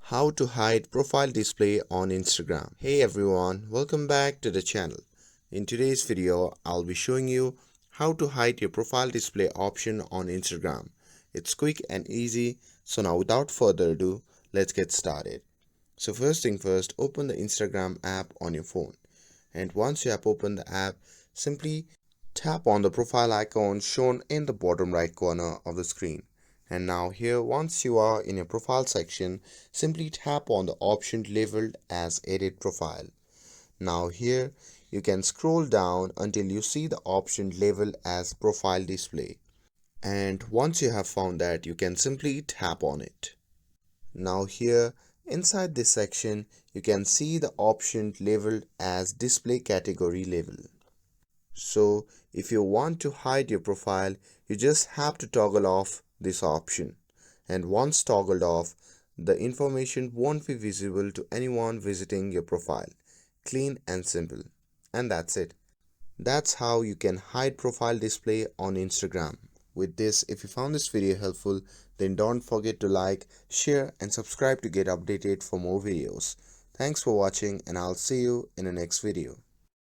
How to hide profile display on Instagram. Hey everyone, welcome back to the channel. In today's video, I'll be showing you how to hide your profile display option on Instagram. It's quick and easy, so now without further ado, let's get started. So first thing first, open the Instagram app on your phone. And once you have opened the app, simply tap on the profile icon shown in the bottom right corner of the screen. And now here, once you are in your profile section, simply tap on the option labeled as Edit Profile. Now here, you can scroll down until you see the option labeled as Profile Display. And once you have found that, you can simply tap on it. Now here, inside this section, you can see the option labeled as Display Category Label. So if you want to hide your profile, you just have to toggle off this option. And once toggled off, the information won't be visible to anyone visiting your profile. Clean and simple. And that's it. That's how you can hide profile display on Instagram. With this, if you found this video helpful, then don't forget to like, share and subscribe to get updated for more videos. Thanks for watching and I'll see you in the next video.